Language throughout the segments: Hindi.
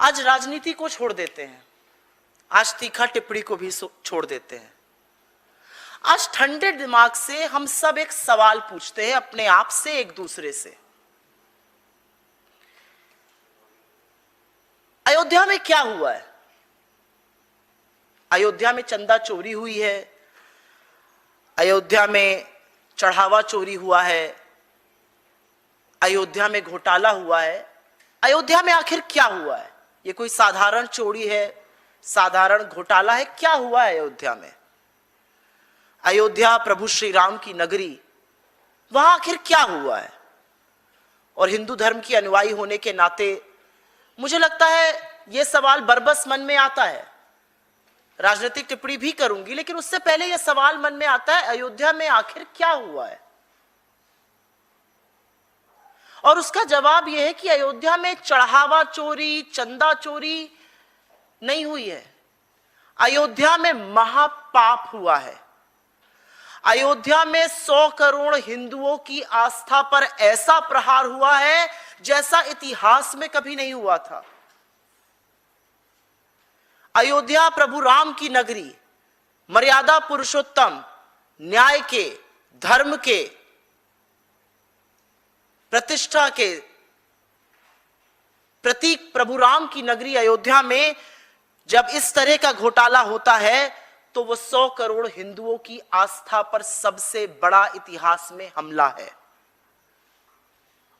आज राजनीति को छोड़ देते हैं, आज तीखा टिप्पणी को भी छोड़ देते हैं। आज ठंडे दिमाग से हम सब एक सवाल पूछते हैं अपने आप से, एक दूसरे से। अयोध्या में क्या हुआ है? अयोध्या में चंदा चोरी हुई है, अयोध्या में चढ़ावा चोरी हुआ है, अयोध्या में घोटाला हुआ है। अयोध्या में आखिर क्या हुआ है? ये कोई साधारण चोरी है, साधारण घोटाला है? क्या हुआ है अयोध्या में? अयोध्या प्रभु श्री राम की नगरी, वहां आखिर क्या हुआ है? और हिंदू धर्म की अनुयायी होने के नाते मुझे लगता है यह सवाल बरबस मन में आता है। राजनीतिक टिप्पणी भी करूंगी, लेकिन उससे पहले यह सवाल मन में आता है, अयोध्या में आखिर क्या हुआ है? और उसका जवाब यह है कि अयोध्या में चढ़ावा चोरी, चंदा चोरी नहीं हुई है। अयोध्या में महापाप हुआ है। अयोध्या में 100 करोड़ हिंदुओं की आस्था पर ऐसा प्रहार हुआ है जैसा इतिहास में कभी नहीं हुआ था। अयोध्या प्रभु राम की नगरी, मर्यादा पुरुषोत्तम, न्याय के, धर्म के, प्रतिष्ठा के प्रतीक प्रभु राम की नगरी अयोध्या में जब इस तरह का घोटाला होता है तो वो 100 करोड़ हिंदुओं की आस्था पर सबसे बड़ा इतिहास में हमला है।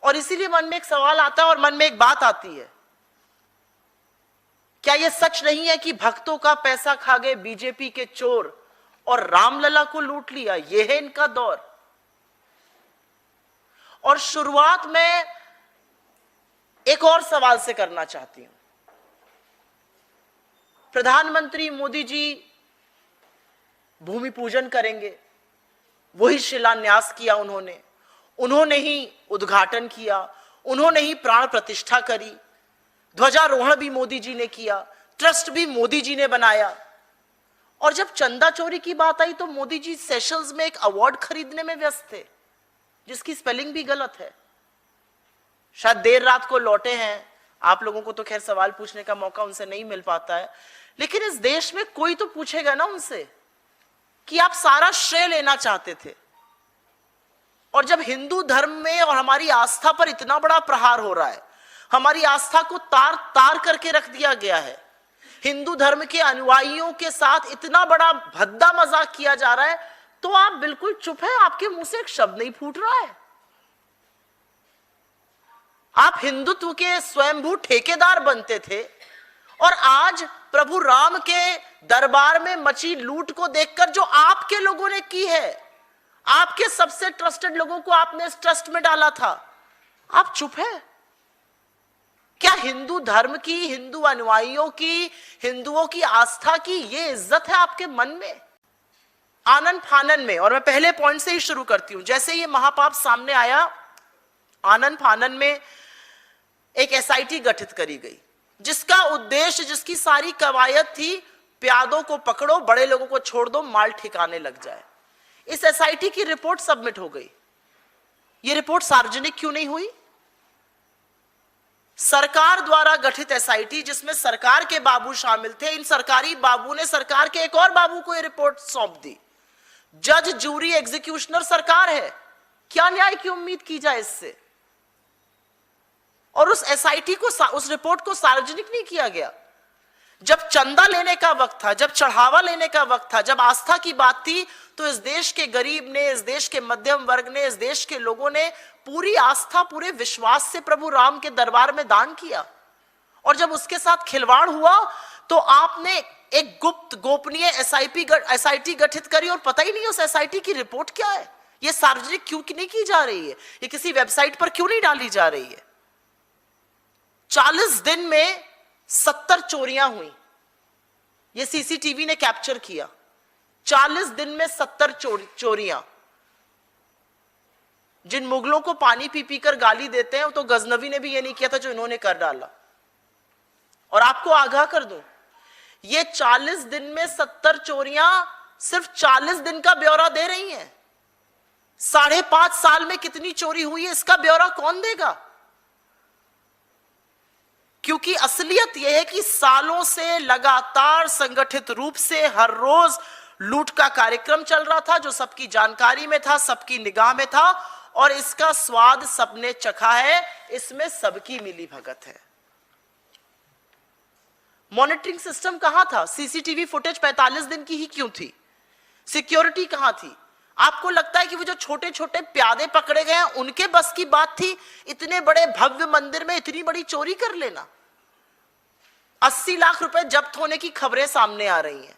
और इसीलिए मन में एक सवाल आता है और मन में एक बात आती है, क्या यह सच नहीं है कि भक्तों का पैसा खा गए बीजेपी के चोर और रामलला को लूट लिया? यह है इनका दौर। और शुरुआत में एक और सवाल से करना चाहती हूं। प्रधानमंत्री मोदी जी भूमि पूजन करेंगे, वही शिलान्यास किया उन्होंने ही उद्घाटन किया, उन्होंने ही प्राण प्रतिष्ठा करी, ध्वजारोहण भी मोदी जी ने किया, ट्रस्ट भी मोदी जी ने बनाया। और जब चंदा चोरी की बात आई तो मोदी जी सेशल्स में एक अवार्ड खरीदने में व्यस्त थे, जिसकी स्पेलिंग भी गलत है। शायद देर रात को लौटे हैं, आप लोगों को तो खैर सवाल पूछने का मौका उनसे नहीं मिल पाता है, लेकिन इस देश में कोई तो पूछेगा ना उनसे कि आप सारा श्रेय लेना चाहते थे। और जब हिंदू धर्म में और हमारी आस्था पर इतना बड़ा प्रहार हो रहा है, हमारी आस्था को तार तार करके रख दिया गया है, हिंदू धर्म के अनुयायियों के साथ इतना बड़ा भद्दा मजाक किया जा रहा है, तो आप बिल्कुल चुप है, आपके मुंह से एक शब्द नहीं फूट रहा है। आप हिंदुत्व के स्वयंभू ठेकेदार बनते थे और आज प्रभु राम के दरबार में मची लूट को देखकर जो आपके लोगों ने की है, आपके सबसे ट्रस्टेड लोगों को आपने इस ट्रस्ट में डाला था, आप चुप है? क्या हिंदू धर्म की, हिंदू अनुयायियों की, हिंदुओं की आस्था की ये इज्जत है आपके मन में? आनन फानन में, और मैं पहले पॉइंट से ही शुरू करती हूं, जैसे ये महापाप सामने आया, आनन फानन में एक एसआईटी गठित करी गई, जिसका उद्देश्य, जिसकी सारी कवायद थी, प्यादों को पकड़ो, बड़े लोगों को छोड़ दो, माल ठिकाने लग जाए। इस एसआईटी की रिपोर्ट सबमिट हो गई। यह रिपोर्ट सार्वजनिक क्यों नहीं हुई? सरकार द्वारा गठित एसआईटी, जिसमें सरकार के बाबू शामिल थे, इन सरकारी बाबू ने सरकार के एक और बाबू को यह रिपोर्ट सौंप दी। जज, जूरी, एग्जीक्यूशनर सरकार है। क्या न्याय की उम्मीद की जाए इससे? और उस एसआईटी को, उस रिपोर्ट को सार्वजनिक नहीं किया गया। जब चंदा लेने का वक्त था, जब चढ़ावा लेने का वक्त था, जब आस्था की बात थी, तो इस देश के गरीब ने, इस देश के मध्यम वर्ग ने, इस देश के लोगों ने पूरी आस्था, पूरे विश्वास से प्रभु राम के दरबार में दान किया। और जब उसके साथ खिलवाड़ हुआ तो आपने एक गुप्त, गोपनीय एसआईटी गठित करी, और पता ही नहीं उस एसआईटी की रिपोर्ट क्या है, यह सार्वजनिक क्यों नहीं की जा रही है, ये किसी वेबसाइट पर क्यों नहीं डाली जा रही है? 40 दिन में 70 चोरियां हुई, यह सीसीटीवी ने कैप्चर किया। 40 दिन में 70 चोरियां। जिन मुगलों को पानी पी पी कर गाली देते हैं, तो गजनवी ने भी यह नहीं किया था जो इन्होंने कर डाला। और आपको आगाह कर दूं, ये 40 दिन में 70 चोरियां सिर्फ 40 दिन का ब्यौरा दे रही हैं। 5.5 साल में कितनी चोरी हुई है, इसका ब्यौरा कौन देगा? क्योंकि असलियत यह है कि सालों से लगातार संगठित रूप से हर रोज लूट का कार्यक्रम चल रहा था, जो सबकी जानकारी में था, सबकी निगाह में था, और इसका स्वाद सबने चखा है। इसमें सबकी मिली भगत है। मॉनिटरिंग सिस्टम कहां था? सीसीटीवी फुटेज 45 दिन की ही क्यों थी? सिक्योरिटी कहां थी? आपको लगता है कि वो जो छोटे छोटे प्यादे पकड़े गए हैं उनके बस की बात थी इतने बड़े भव्य मंदिर में इतनी बड़ी चोरी कर लेना? 80 लाख रुपए जब्त होने की खबरें सामने आ रही हैं।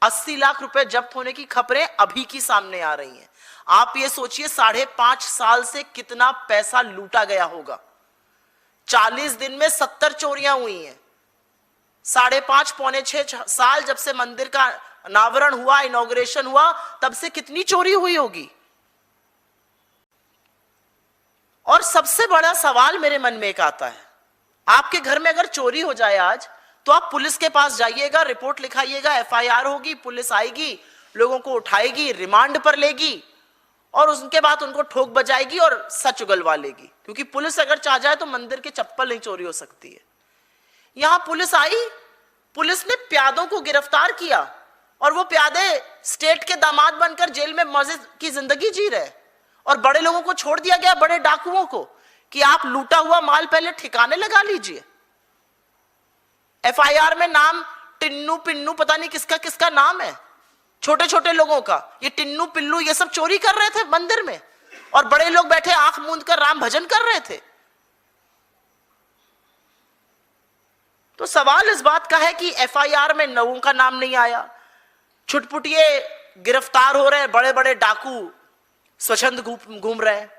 80 लाख रुपए जब्त होने की खबरें अभी की सामने आ रही हैं। आप ये सोचिए 5.5 साल से कितना पैसा लूटा गया होगा। 40 दिन में 70 चोरियां हुई हैं। 5.5 पौने 6 साल जब से मंदिर का अनावरण हुआ, इनॉग्रेशन हुआ, तब से कितनी चोरी हुई होगी। और सबसे बड़ा सवाल मेरे मन में एक आता है, आपके घर में अगर चोरी हो जाए आज, तो आप पुलिस के पास जाइएगा, रिपोर्ट लिखाइएगा, एफआईआर होगी, पुलिस आएगी, लोगों को उठाएगी, रिमांड पर लेगी, और उसके बाद उनको ठोक बजाएगी और सच उगलवा लेगी। क्योंकि पुलिस अगर चाह जाए तो मंदिर की चप्पल नहीं चोरी हो सकती है। यहां पुलिस आई, पुलिस ने प्यादों को गिरफ्तार किया, और वो प्यादे स्टेट के दामाद बनकर जेल में मजे की जिंदगी जी रहे, और बड़े लोगों को छोड़ दिया गया, बड़े डाकुओं को, कि आप लूटा हुआ माल पहले ठिकाने लगा लीजिए। एफआईआर में नाम टिन्नू पिन्नू पता नहीं किसका किसका नाम है, छोटे छोटे लोगों का। ये टिन्नू पिल्लू ये सब चोरी कर रहे थे मंदिर में, और बड़े लोग बैठे आंख मूंद कर राम भजन कर रहे थे। तो सवाल इस बात का है कि एफआईआर में लोगों का नाम नहीं आया, छुटपुटिए गिरफ्तार हो रहे हैं, बड़े बड़े डाकू स्वच्छंद घूम रहे हैं।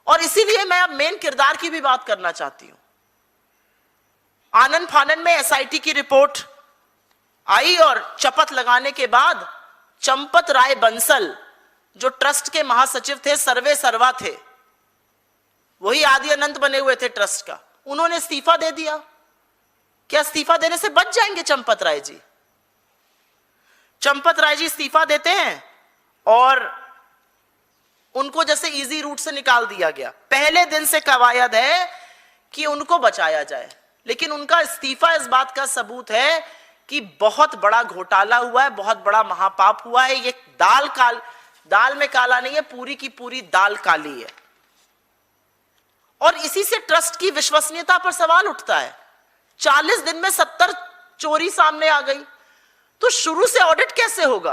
और इसीलिए मैं अब मेन किरदार की भी बात करना चाहती हूं। आनन फानन में एसआईटी की रिपोर्ट आई, और शपथ लगाने के बाद चंपत राय बंसल, जो ट्रस्ट के महासचिव थे, सर्वे सर्वा थे, वही आदि अनंत बने हुए थे ट्रस्ट का, उन्होंने इस्तीफा दे दिया। क्या इस्तीफा देने से बच जाएंगे चंपत राय जी? चंपत राय जी इस्तीफा देते हैं और उनको जैसे इजी रूट से निकाल दिया गया। पहले दिन से कवायद है कि उनको बचाया जाए, लेकिन उनका इस्तीफा इस बात का सबूत है कि बहुत बड़ा घोटाला हुआ है, बहुत बड़ा महापाप हुआ है। ये दाल में काला नहीं है, पूरी की पूरी दाल काली है। और इसी से ट्रस्ट की विश्वसनीयता पर सवाल उठता है। 40 दिन में 70 चोरी सामने आ गई, तो शुरू से ऑडिट कैसे होगा?